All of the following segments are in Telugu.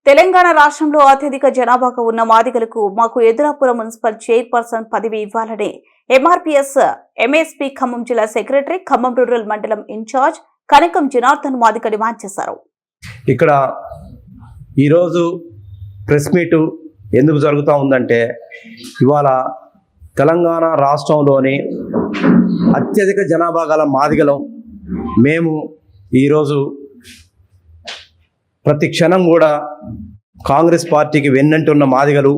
తెలంగాణ రాష్ట్రంలో అత్యధిక జనాభాగా ఉన్న మాదిగలకు మాకు ఎదురాపురం మున్సిపల్ చైర్పర్సన్ పదవి ఇవ్వాలని ఎంఆర్పీఎస్ ఎంఎస్పీ ఖమ్మం జిల్లా సెక్రటరీ, ఖమ్మం రూరల్ మండలం ఇన్ఛార్జ్ కనకం జనార్దన్ మాదిగ డిమాండ్ చేశారు. ఇక్కడ ఈరోజు ప్రెస్ మీటు ఎందుకు జరుగుతూ ఉందంటే, ఇవాళ తెలంగాణ రాష్ట్రంలోని అత్యధిక జనాభా గల మాదిగలం మేము ఈరోజు ప్రతి క్షణం కూడా కాంగ్రెస్ పార్టీకి వెన్నంటున్న మాదిగలు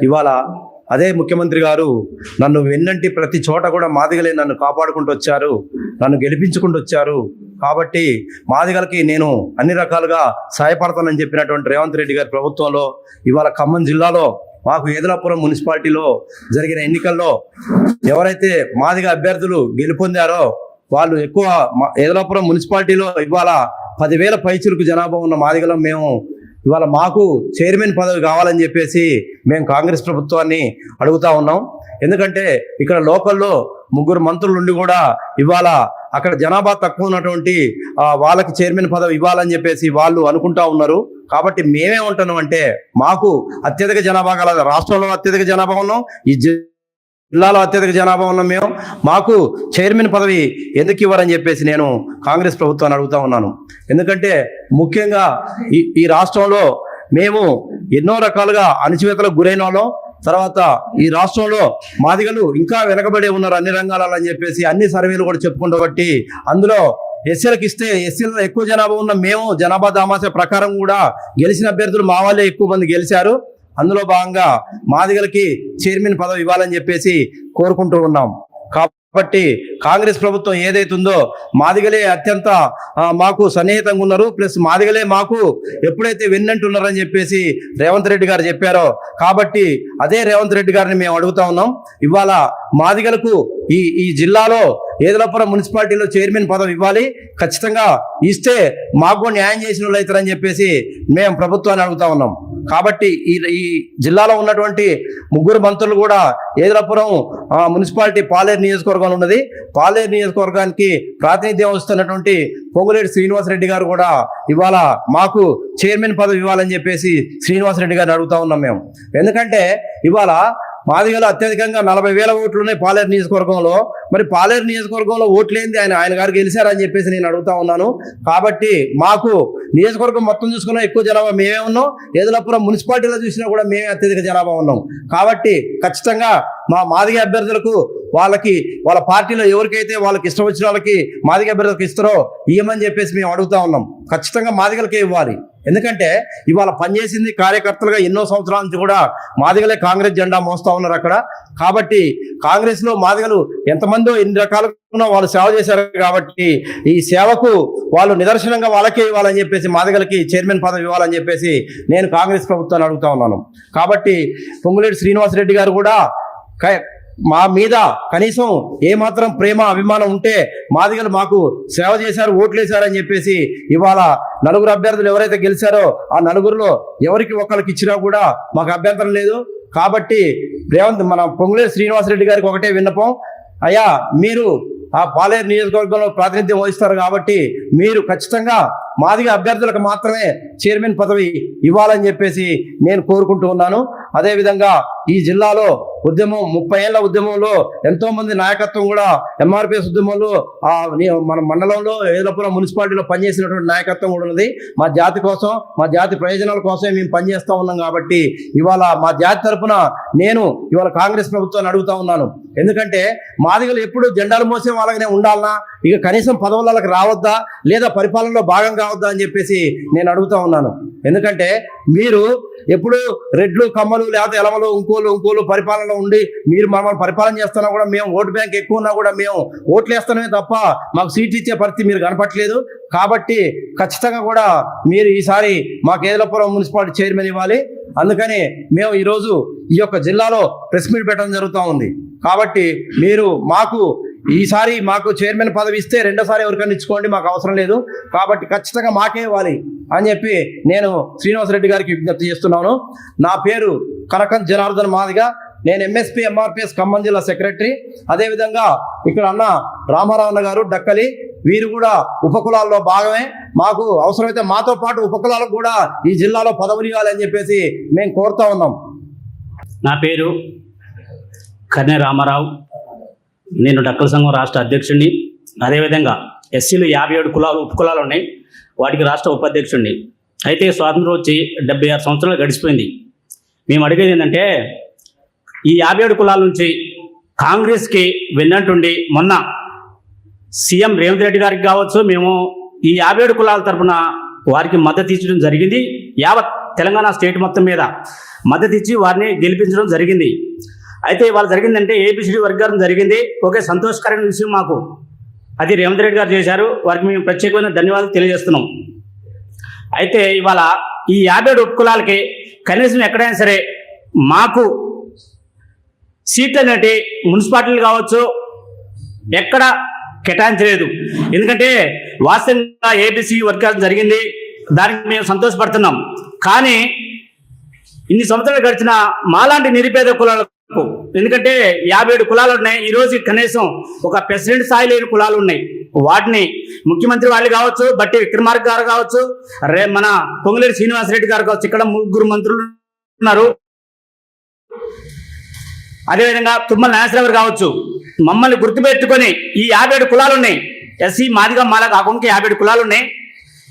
ఇవాళ అదే ముఖ్యమంత్రి గారు నన్ను వెన్నంటి ప్రతి చోట కూడా మాదిగలే నన్ను కాపాడుకుంటూ వచ్చారు, నన్ను గెలిపించుకుంటూ వచ్చారు. కాబట్టి మాదిగలకి నేను అన్ని రకాలుగా సహాయపడతానని చెప్పినటువంటి రేవంత్ రెడ్డి గారి ప్రభుత్వంలో ఇవాళ ఖమ్మం జిల్లాలో మాకు ఏదలాపురం మున్సిపాలిటీలో జరిగిన ఎన్నికల్లో ఎవరైతే మాదిగ అభ్యర్థులు గెలుపొందారో వాళ్ళు ఎక్కువ ఏదలాపురం మున్సిపాలిటీలో ఇవాళ 10,000 పైచులకు జనాభా ఉన్న మాదిగలం మేము ఇవాళ మాకు చైర్మన్ పదవి కావాలని చెప్పేసి మేము కాంగ్రెస్ ప్రభుత్వాన్ని అడుగుతా ఉన్నాం. ఎందుకంటే ఇక్కడ లోకల్లో 3 మంత్రులు ఉండి కూడా ఇవాళ అక్కడ జనాభా తక్కువ ఉన్నటువంటి వాళ్ళకి చైర్మన్ పదవి ఇవ్వాలని చెప్పేసి వాళ్ళు అనుకుంటా ఉన్నారు. కాబట్టి మేమే ఉంటున్నాం అంటే మాకు అత్యధిక జనాభా గల రాష్ట్రంలో అత్యధిక జనాభా ఉన్నాం, ఈ జిల్లాలో అత్యధిక జనాభా ఉన్నాం మేము, మాకు చైర్మన్ పదవి ఎందుకు ఇవ్వరని చెప్పేసి నేను కాంగ్రెస్ ప్రభుత్వాన్ని అడుగుతా ఉన్నాను. ఎందుకంటే ముఖ్యంగా ఈ రాష్ట్రంలో మేము ఎన్నో రకాలుగా అణచివేతలకు గురైన వాళ్ళం. తర్వాత ఈ రాష్ట్రంలో మాదిగలు ఇంకా వెనకబడి ఉన్నారు అన్ని రంగాలలో అని చెప్పేసి అన్ని సర్వేలు కూడా చెప్పుకుంటూ బట్టి అందులో ఎస్సీలకు ఇస్తే ఎస్సీలలో ఎక్కువ జనాభా ఉన్న మేము జనాభా దామాస ప్రకారం కూడా గెలిచిన అభ్యర్థులు మా వాళ్ళే ఎక్కువ మంది గెలిచారు. అందులో భాగంగా మాదిగలకి చైర్మన్ పదవి ఇవ్వాలని చెప్పేసి కోరుకుంటూ ఉన్నాం. కాబట్టి కాంగ్రెస్ ప్రభుత్వం ఏదైతుందో మాదిగలే అత్యంత మాకు సన్నిహితంగా ఉన్నారు, ప్లస్ మాదిగలే మాకు ఎప్పుడైతే వెన్నంటున్నారని చెప్పేసి రేవంత్ రెడ్డి గారు చెప్పారో, కాబట్టి అదే రేవంత్ రెడ్డి గారిని మేము అడుగుతా ఉన్నాం. ఇవాళ మాదిగలకు ఈ జిల్లాలో ఏదలాపురం మున్సిపాలిటీలో చైర్మన్ పదవి ఇవ్వాలి, ఖచ్చితంగా ఇస్తే మాకు న్యాయం చేసిన వాళ్ళు అవుతారని చెప్పేసి మేము ప్రభుత్వాన్ని అడుగుతా ఉన్నాం. కాబట్టి ఈ జిల్లాలో ఉన్నటువంటి 3 మంత్రులు కూడా ఏదలాపురం మున్సిపాలిటీ పాలేరు నియోజకవర్గంలో ఉన్నది. పాలేరు నియోజకవర్గానికి ప్రాతినిధ్యం వస్తున్నటువంటి పొంగులేటి శ్రీనివాసరెడ్డి గారు కూడా ఇవాళ మాకు చైర్మన్ పదవి ఇవ్వాలని చెప్పేసి శ్రీనివాసరెడ్డి గారిని అడుగుతా ఉన్నాం మేము. ఎందుకంటే ఇవాళ మాదిగలు అత్యధికంగా 40,000 ఓట్లు ఉన్నాయి పాలేరు నియోజకవర్గంలో. మరి పాలేరు నియోజకవర్గంలో ఓట్లేంది ఆయన గారు గెలిచారని చెప్పేసి నేను అడుగుతా ఉన్నాను. కాబట్టి మాకు నియోజకవర్గం మొత్తం చూసుకున్నా ఎక్కువ జనాభా మేమే ఉన్నాం, ఏదలాపురం మున్సిపాలిటీలో చూసినా కూడా మేమే అత్యధిక జనాభా ఉన్నాం. కాబట్టి ఖచ్చితంగా మా మాదిగ అభ్యర్థులకు వాళ్ళ పార్టీలో ఎవరికైతే వాళ్ళకి ఇష్టం వచ్చిన వాళ్ళకి మాదిగ అభ్యర్థులకు ఇస్తారో ఇవ్వమని చెప్పేసి మేము అడుగుతా ఉన్నాం. ఖచ్చితంగా మాదిగలకే ఇవ్వాలి. ఎందుకంటే ఇవాళ పనిచేసింది కార్యకర్తలుగా ఎన్నో సంవత్సరాల నుంచి కూడా మాదిగలే కాంగ్రెస్ జెండా మోస్తా ఉన్నారు అక్కడ. కాబట్టి కాంగ్రెస్ లో మాదిగలు ఎంతమందో ఎన్ని రకాలుగా వాళ్ళు సేవ చేశారు. కాబట్టి ఈ సేవకు వాళ్ళు నిదర్శనంగా వాళ్ళకే ఇవ్వాలని చెప్పేసి మాదిగలకి చైర్మన్ పదవి ఇవ్వాలని చెప్పేసి నేను కాంగ్రెస్ ప్రభుత్వాన్ని అడుగుతా ఉన్నాను. కాబట్టి పొంగులేటి శ్రీనివాసరెడ్డి గారు కూడా మా మీద కనీసం ఏమాత్రం ప్రేమ అభిమానం ఉంటే మాదిగలు మాకు సేవ చేశారు, ఓట్లేశారని చెప్పేసి ఇవాళ 4 అభ్యర్థులు ఎవరైతే గెలిచారో ఆ 4గురిలో ఎవరికి ఒకరికి ఇచ్చినా కూడా మాకు అభ్యంతరం లేదు. కాబట్టి మన పొంగులేటి శ్రీనివాసరెడ్డి గారికి ఒకటే విన్నపం, అయ్యా మీరు ఆ పాలేరు నియోజకవర్గంలో ప్రాతినిధ్యం వహిస్తారు కాబట్టి మీరు ఖచ్చితంగా మాదిగ అభ్యర్థులకు మాత్రమే చైర్మన్ పదవి ఇవ్వాలని చెప్పేసి నేను కోరుకుంటూ ఉన్నాను. అదేవిధంగా ఈ జిల్లాలో ఉద్యమం 30 ఏళ్ల ఉద్యమంలో ఎంతో మంది నాయకత్వం కూడా ఎంఆర్పీఎస్ ఉద్యమంలో మన మండలంలో ఏదలాపురం మున్సిపాలిటీలో పనిచేసినటువంటి నాయకత్వం కూడా ఉన్నది. మా జాతి కోసం, మా జాతి ప్రయోజనాల కోసమే మేము పనిచేస్తూ ఉన్నాం. కాబట్టి ఇవాళ మా జాతి తరఫున నేను ఇవాళ కాంగ్రెస్ ప్రభుత్వాన్ని అడుగుతా ఉన్నాను. ఎందుకంటే మాదిగలు ఎప్పుడు జెండాలు మోసే వాళ్ళగానే ఉండాలనా, ఇక కనీసం పదవులకు రావద్దా, లేదా పరిపాలనలో భాగం కావద్దా అని చెప్పేసి నేను అడుగుతా ఉన్నాను. ఎందుకంటే మీరు ఎప్పుడు రెడ్లు కమ్మలు లేకపోతే ఎలమలు ఇంకోలు పరిపాలనలో ఉండి మీరు మమ్మల్ని పరిపాలన చేస్తున్నా కూడా మేము ఓటు బ్యాంక్ ఎక్కువ ఉన్నా కూడా మేము ఓట్లు వేస్తామే తప్ప మాకు సీట్లు ఇచ్చే పరిస్థితి మీరు కనపట్లేదు. కాబట్టి ఖచ్చితంగా కూడా మీరు ఈసారి మాకు ఏదలాపురం మున్సిపాలిటీ చైర్మన్ ఇవ్వాలి. అందుకని మేము ఈరోజు ఈ యొక్క జిల్లాలో ప్రెస్ మీట్ పెట్టడం జరుగుతూ ఉంది. కాబట్టి మీరు ఈసారి మాకు చైర్మన్ పదవి ఇస్తే రెండోసారి ఎవరికైనా ఇచ్చుకోండి, మాకు అవసరం లేదు. కాబట్టి ఖచ్చితంగా మాకే ఇవ్వాలి అని చెప్పి నేను శ్రీనివాసరెడ్డి గారికి విజ్ఞప్తి చేస్తున్నాను. నా పేరు కనకం జనార్దన్ మాదిగ, నేను ఎంఎస్పీ ఎంఆర్పీఎస్ ఖమ్మం జిల్లా సెక్రటరీ. అదేవిధంగా ఇక్కడ అన్న రామారావు గారు డక్కలి, వీరు కూడా ఉపకులాల్లో భాగమే. మాకు అవసరమైతే మాతో పాటు ఉపకులాలకు కూడా ఈ జిల్లాలో పదవులు ఇవ్వాలని చెప్పేసి మేము కోరుతా ఉన్నాం. నా పేరు కన్నె రామారావు. నేను డక్కల సంఘం రాష్ట్ర అధ్యక్షుడిని. అదేవిధంగా ఎస్సీలు 57 కులాలు ఉపకులాలు ఉన్నాయి, వాటికి రాష్ట్ర ఉపాధ్యక్షుడిని. అయితే స్వాతంత్రం వచ్చి 76 సంవత్సరాలు గడిచిపోయింది. మేము అడిగేది ఏంటంటే, ఈ 57 కులాల నుంచి కాంగ్రెస్కి వెన్నంటుండి మొన్న సీఎం రేవంత్ రెడ్డి గారికి కావచ్చు, మేము ఈ 57 కులాల తరఫున వారికి మద్దతు ఇచ్చడం జరిగింది. యావత్ తెలంగాణ స్టేట్ మొత్తం మీద మద్దతు ఇచ్చి వారిని గెలిపించడం జరిగింది. అయితే ఇవాళ జరిగిందంటే ఏబిసిడి వర్గీకరణ జరిగింది. ఒకే సంతోషకరమైన విషయం మాకు. అది రేవంత్ రెడ్డి గారు చేశారు. వారికి మేము ప్రత్యేకమైన ధన్యవాదాలు తెలియజేస్తున్నాం. అయితే ఇవాళ ఈ 57 ఉపకులాలకి కనీసం ఎక్కడైనా సరే మాకు సీట్లు అనేటి మున్సిపాలిటీలు కావచ్చు ఎక్కడ కేటాయించలేదు. ఎందుకంటే వాస్తవంగా ఏబిసి వర్గీకరణ జరిగింది, దానికి మేము సంతోషపడుతున్నాం. కానీ ఇన్ని సంవత్సరాలు గడిచిన మాలాంటి నిరుపేద కులాలకు, ఎందుకంటే 57 కులాలు ఉన్నాయి, ఈరోజు కనీసం ఒక ప్రెసిడెంట్ స్థాయి లేని కులాలు ఉన్నాయి. వాటిని ముఖ్యమంత్రి వాళ్ళు కావచ్చు, బట్టి విక్రమార్క గారు కావచ్చు, మన పొంగులేటి శ్రీనివాసరెడ్డి గారు కావచ్చు, ఇక్కడ 3 మంత్రులు ఉన్నారు, అదేవిధంగా తుమ్మల నాగేశ్వరరావు కావచ్చు, మమ్మల్ని గుర్తుపెట్టుకొని ఈ 57 కులాలు ఉన్నాయి. ఎస్సీ మాదిగా మాలా కాకుండా 57 కులాలు ఉన్నాయి.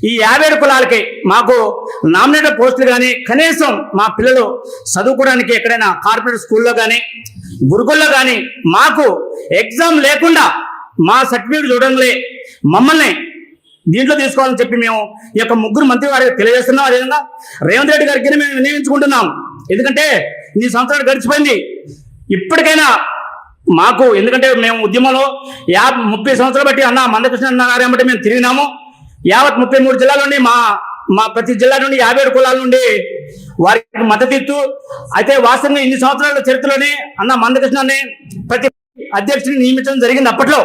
ఈ 57 కులాలకి మాకు నామినేటెడ్ పోస్టులు కానీ, కనీసం మా పిల్లలు చదువుకోవడానికి ఎక్కడైనా కార్పొరేట్ స్కూల్లో కానీ గురుకుల్లో కానీ మాకు ఎగ్జామ్ లేకుండా మా సర్టిఫికేట్ చూడంలే మమ్మల్ని దీంట్లో తీసుకోవాలని చెప్పి మేము ఈ యొక్క 3 మంత్రి వారికి తెలియజేస్తున్నాం. అదేవిధంగా రేవంత్ రెడ్డి గారికి మేము వినియోగించుకుంటున్నాం. ఎందుకంటే ఇన్ని సంవత్సరాలు గడిచిపోయింది. ఇప్పటికైనా మాకు, ఎందుకంటే మేము ఉద్యమంలో 30 సంవత్సరాలు బట్టి అన్న మందకృష్ణ అన్న గారు ఏమంటే మేము తిరిగినాము. యావత్ 33 జిల్లాల నుండి మా ప్రతి జిల్లా నుండి 57 కులాల నుండి వారికి మద్దతు ఇస్తూ, అయితే వాస్తవంగా ఇన్ని సంవత్సరాల చరిత్రలోనే అన్న మందకృష్ణని ప్రతి అధ్యక్షుడిని నియమించడం జరిగింది. అప్పట్లో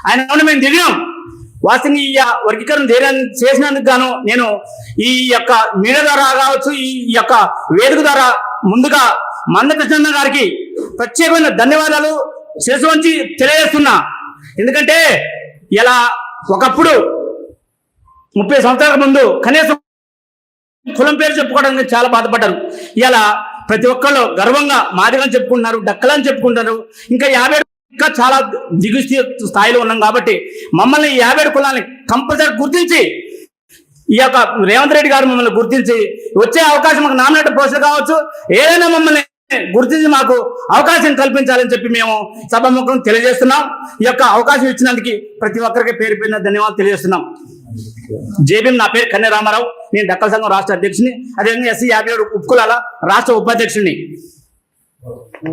ఆయన మేము దిగాం. వాస్తవంగా ఈ వర్గీకరణ చేసినందుకు గాను నేను ఈ యొక్క మీడియా ద్వారా కావచ్చు, ఈ యొక్క వేదిక ద్వారా ముందుగా మందకృష్ణ గారికి ప్రత్యేకమైన ధన్యవాదాలు శిరస్సు వంచి తెలియజేస్తున్నా. ఎందుకంటే ఇలా ఒకప్పుడు 30 సంవత్సరాల ముందు కనీసం కులం పేరు చెప్పుకోవడానికి చాలా బాధపడ్డారు. ఇలా ప్రతి ఒక్కళ్ళు గర్వంగా మాదిగని చెప్పుకుంటున్నారు, డక్కలని చెప్పుకుంటారు. ఇంకా 57 ఇంకా చాలా దిగు స్థాయిలో ఉన్నాం కాబట్టి మమ్మల్ని ఈ 57 కులాన్ని కంపల్సరీ గుర్తించి, ఈ యొక్క రేవంత్ రెడ్డి గారు మమ్మల్ని గుర్తించి వచ్చే అవకాశం, మాకు నామినేటెడ్ పోస్టులు కావచ్చు, ఏదైనా మమ్మల్ని గుర్తించి మాకు అవకాశం కల్పించాలని చెప్పి మేము సభాముఖం తెలియజేస్తున్నాం. ఈ యొక్క అవకాశం ఇచ్చినందుకు ప్రతి ఒక్కరికి పేరు పేరున ధన్యవాదాలు తెలియజేస్తున్నాం. జేబీఎం. నా పేరు కన్నె రామారావు. నేను డక్కల సంఘం రాష్ట్ర అధ్యక్షుని, అదేవిధంగా ఎస్సీ 57 ఉపకులాల రాష్ట్ర ఉపాధ్యక్షుడిని.